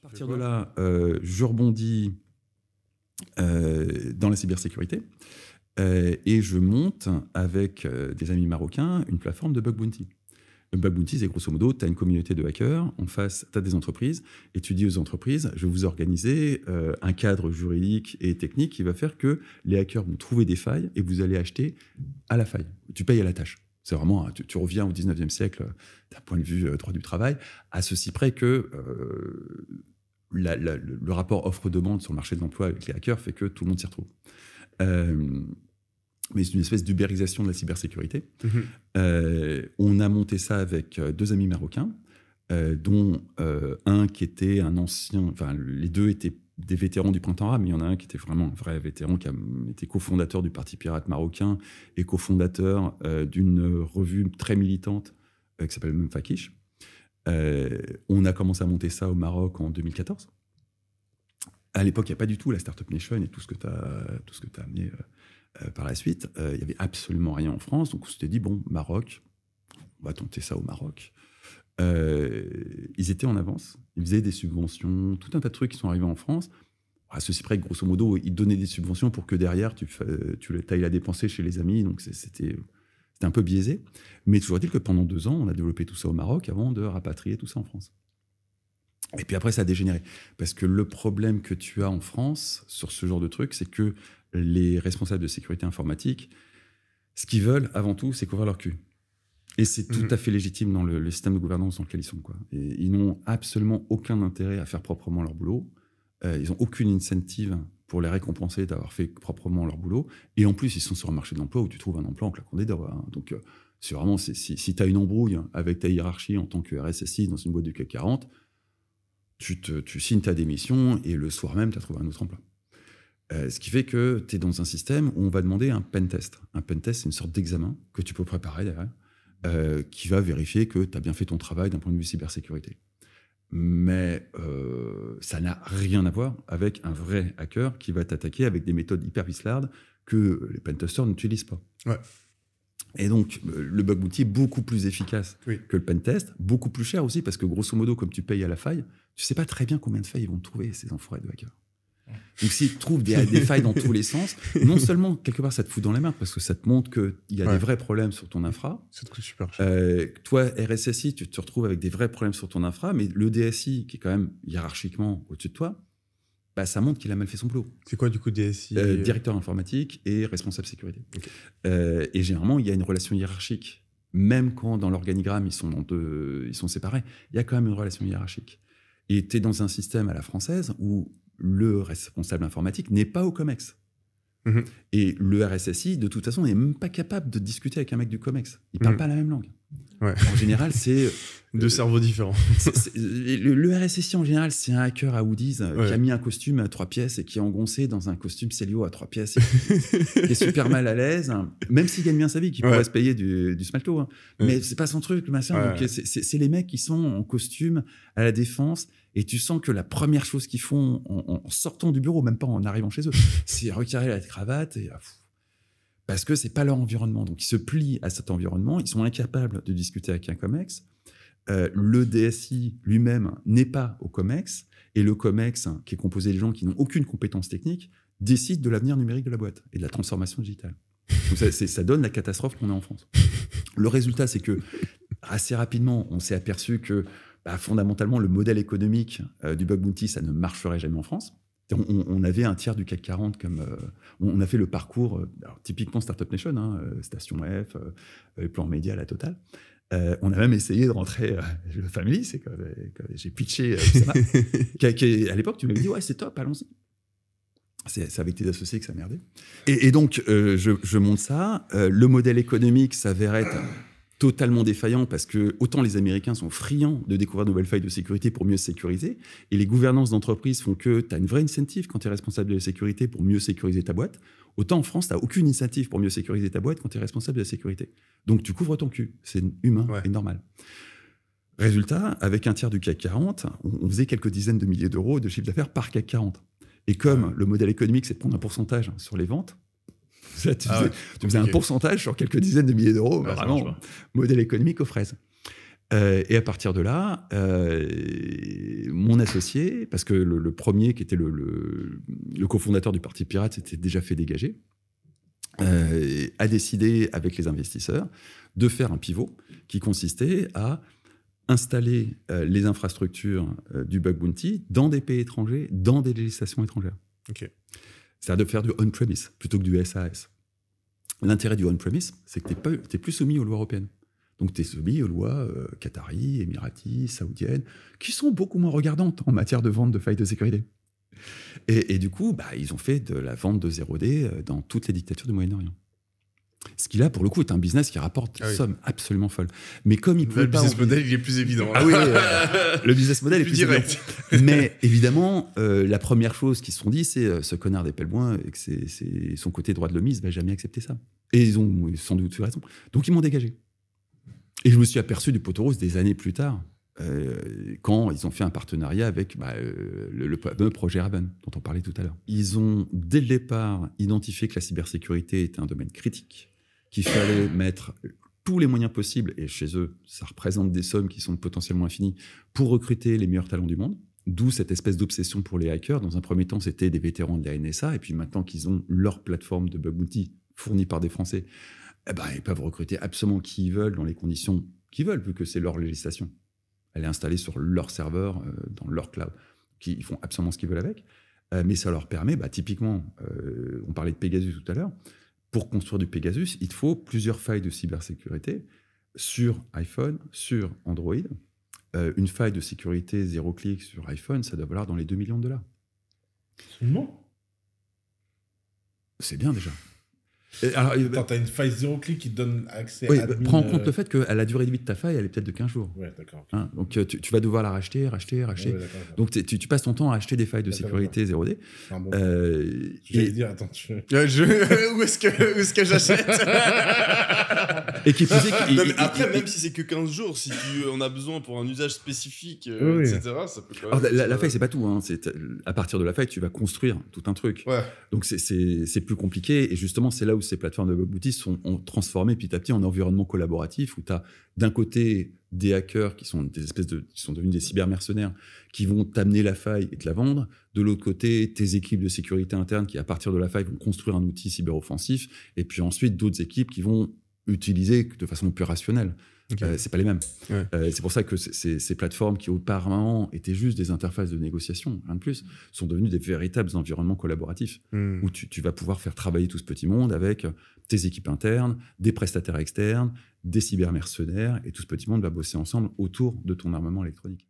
À partir de là, je rebondis dans la cybersécurité et je monte avec des amis marocains une plateforme de bug bounty. Le bug bounty, c'est grosso modo, tu as une communauté de hackers, en face, tu as des entreprises, et tu dis aux entreprises, je vais vous organiser un cadre juridique et technique qui va faire que les hackers vont trouver des failles et vous allez acheter à la faille. Tu payes à la tâche. C'est vraiment, tu reviens au 19e siècle d'un point de vue droit du travail, à ceci près que le rapport offre-demande sur le marché de l'emploi avec les hackers fait que tout le monde s'y retrouve. Mais c'est une espèce d'ubérisation de la cybersécurité. On a monté ça avec deux amis marocains, dont un qui était un ancien... Enfin, les deux étaient des vétérans du Printemps arabe, mais il y en a un qui était vraiment un vrai vétéran, qui a été cofondateur du Parti pirate marocain et cofondateur d'une revue très militante qui s'appelle Memfakish. On a commencé à monter ça au Maroc en 2014. À l'époque, il n'y a pas du tout la Startup Nation et tout ce que tu as amené par la suite. Il n'y avait absolument rien en France. Donc, on s'était dit, bon, Maroc, on va tenter ça au Maroc. Ils étaient en avance. Ils faisaient des subventions, tout un tas de trucs qui sont arrivés en France. À ceci près que, grosso modo, ils donnaient des subventions pour que derrière, tu ailles la dépenser chez les amis. Donc, c'était un peu biaisé. Mais toujours est-il que pendant 2 ans, on a développé tout ça au Maroc avant de rapatrier tout ça en France. Et puis après, ça a dégénéré. Parce que le problème que tu as en France sur ce genre de truc, c'est que les responsables de sécurité informatique, ce qu'ils veulent avant tout, c'est couvrir leur cul. Et c'est tout à fait légitime dans le système de gouvernance dans lequel ils sont, quoi. Et ils n'ont absolument aucun intérêt à faire proprement leur boulot. Ils n'ont aucune incentive pour les récompenser d'avoir fait proprement leur boulot. Et en plus, ils sont sur un marché de l'emploi où tu trouves un emploi en claquant des doigts. Hein. Donc, c'est vraiment, si tu as une embrouille avec ta hiérarchie en tant que RSSI dans une boîte du CAC 40, tu signes ta démission et le soir même, tu as trouvé un autre emploi. Ce qui fait que tu es dans un système où on va demander un pentest. Un pentest, c'est une sorte d'examen que tu peux préparer derrière, qui va vérifier que tu as bien fait ton travail d'un point de vue cybersécurité. Mais ça n'a rien à voir avec un vrai hacker qui va t'attaquer avec des méthodes hyper vislardes que les pentesters n'utilisent pas. Ouais. Et donc, le bug bounty est beaucoup plus efficace que le pentest, beaucoup plus cher aussi, parce que grosso modo, comme tu payes à la faille, tu ne sais pas très bien combien de failles ils vont trouver, ces enfoirés de hackers. Donc, s'ils trouvent des failles dans tous les sens, non seulement, quelque part, ça te fout dans la merde, parce que ça te montre qu'il y a des vrais problèmes sur ton infra. Ça te coûte super cher. Toi, RSSI, tu te retrouves avec des vrais problèmes sur ton infra, mais le DSI, qui est quand même hiérarchiquement au-dessus de toi, bah, ça montre qu'il a mal fait son boulot. C'est quoi, du coup, DSI Directeur informatique et responsable sécurité. Okay. Et généralement, il y a une relation hiérarchique. Même quand, dans l'organigramme, ils sont séparés, il y a quand même une relation hiérarchique. Et tu es dans un système à la française où le responsable informatique n'est pas au COMEX. Et le RSSI, de toute façon, n'est même pas capable de discuter avec un mec du COMEX. Il ne parle pas la même langue. Ouais. En général, c'est... Deux cerveaux différents. Le RSSI, en général, c'est un hacker à Woody's qui a mis un costume à 3 pièces et qui est engoncé dans un costume Célio à 3 pièces et qui est super mal à l'aise, hein. Même s'il gagne bien sa vie, qui pourrait se payer du smalto. Hein. Mais c'est pas son truc, machin. Donc c'est les mecs qui sont en costume à la défense et tu sens que la première chose qu'ils font en sortant du bureau, même pas en arrivant chez eux, c'est retirer la cravate et... Parce que c'est pas leur environnement. Donc, ils se plient à cet environnement. Ils sont incapables de discuter avec un COMEX. Le DSI lui-même n'est pas au COMEX. Et le COMEX, qui est composé de gens qui n'ont aucune compétence technique, décide de l'avenir numérique de la boîte et de la transformation digitale. Donc, ça donne la catastrophe qu'on a en France. Le résultat, c'est que assez rapidement, on s'est aperçu que fondamentalement, le modèle économique du bug bounty, ça ne marcherait jamais en France. On avait un tiers du CAC 40 comme... on a fait le parcours, typiquement Startup Nation, hein, Station F, plan média, la totale. On a même essayé de rentrer le Family, c'est quand j'ai pitché Oussama, à l'époque, tu m'avais dit « Ouais, c'est top, allons-y ». C'est avec tes associés que ça merdait. Et donc, je monte ça. Le modèle économique s'avère être totalement défaillant parce que autant les Américains sont friands de découvrir de nouvelles failles de sécurité pour mieux se sécuriser, et les gouvernances d'entreprise font que tu as une vraie incentive quand tu es responsable de la sécurité pour mieux sécuriser ta boîte. Autant en France, tu n'as aucune incentive pour mieux sécuriser ta boîte quand tu es responsable de la sécurité. Donc tu couvres ton cul. C'est humain et normal. Résultat, avec un tiers du CAC 40, on faisait quelques dizaines de milliers d'euros de chiffre d'affaires par CAC 40. Et comme le modèle économique, c'est de prendre un pourcentage sur les ventes, tu faisais un pourcentage sur quelques dizaines de milliers d'euros, vraiment, modèle économique aux fraises. Et à partir de là, mon associé, parce que le premier qui était le cofondateur du Parti Pirate s'était déjà fait dégager, a décidé avec les investisseurs de faire un pivot qui consistait à installer les infrastructures du bug bounty dans des pays étrangers, dans des législations étrangères. Okay. C'est-à-dire de faire du on-premise plutôt que du SaaS. L'intérêt du on-premise, c'est que tu n'es plus soumis aux lois européennes. Donc tu es soumis aux lois qatari, émiraties, saoudiennes, qui sont beaucoup moins regardantes en matière de vente de failles de sécurité. Et du coup, ils ont fait de la vente de 0D dans toutes les dictatures du Moyen-Orient. Ce qui, là, pour le coup, est un business qui rapporte des sommes absolument folles. Mais comme il pouvait le business model, il est plus évident. Ah oui, le business model est plus direct. Mais évidemment, la première chose qu'ils se sont dit, c'est ce connard des Pelboins, et que c'est son côté droit de l'hommiste, va jamais accepter ça. Et ils ont sans doute eu raison. Donc ils m'ont dégagé. Et je me suis aperçu du poteau rose des années plus tard, quand ils ont fait un partenariat avec le projet Raven, dont on parlait tout à l'heure. Ils ont, dès le départ, identifié que la cybersécurité était un domaine critique, qu'il fallait mettre tous les moyens possibles, et chez eux, ça représente des sommes qui sont potentiellement infinies, pour recruter les meilleurs talents du monde. D'où cette espèce d'obsession pour les hackers. Dans un premier temps, c'était des vétérans de la NSA, et puis maintenant qu'ils ont leur plateforme de bug bounty fournie par des Français, ils peuvent recruter absolument qui ils veulent, dans les conditions qu'ils veulent, vu que c'est leur législation. Elle est installée sur leur serveur, dans leur cloud. Ils font absolument ce qu'ils veulent avec. Mais ça leur permet, typiquement, on parlait de Pegasus tout à l'heure, pour construire du Pegasus, il faut plusieurs failles de cybersécurité sur iPhone, sur Android. Une faille de sécurité 0-clic sur iPhone, ça doit valoir dans les 2 millions de dollars. Seulement ? C'est bien déjà. Alors, t'as une faille 0-clic qui te donne accès à admin, prends en compte le fait que la durée de vie de ta faille, elle est peut-être de 15 jours. Ouais, d'accord. Hein, donc tu vas devoir la racheter. Ouais, d'accord. Donc tu passes ton temps à acheter des failles de sécurité 0D. Bon. J'allais dire, attends, où est-ce que j'achète? Et qui faisait après, même si c'est que 15 jours, si on a besoin pour un usage spécifique, etc., ça peut quand même... la faille, c'est pas tout. Hein. À partir de la faille, tu vas construire tout un truc. Ouais. Donc c'est plus compliqué. Et justement, c'est là où ces plateformes de bug bounty ont transformé petit à petit en environnement collaboratif, où tu as d'un côté des hackers qui sont qui sont devenus des cybermercenaires, qui vont t'amener la faille et te la vendre. De l'autre côté, tes équipes de sécurité interne qui, à partir de la faille, vont construire un outil cyberoffensif. Et puis ensuite, d'autres équipes qui vont utiliser de façon plus rationnelle. Okay. C'est pas les mêmes. Ouais. C'est pour ça que ces plateformes qui auparavant étaient juste des interfaces de négociation, rien de plus, sont devenues des véritables environnements collaboratifs où tu vas pouvoir faire travailler tout ce petit monde avec tes équipes internes, des prestataires externes, des cybermercenaires, et tout ce petit monde va bosser ensemble autour de ton armement électronique.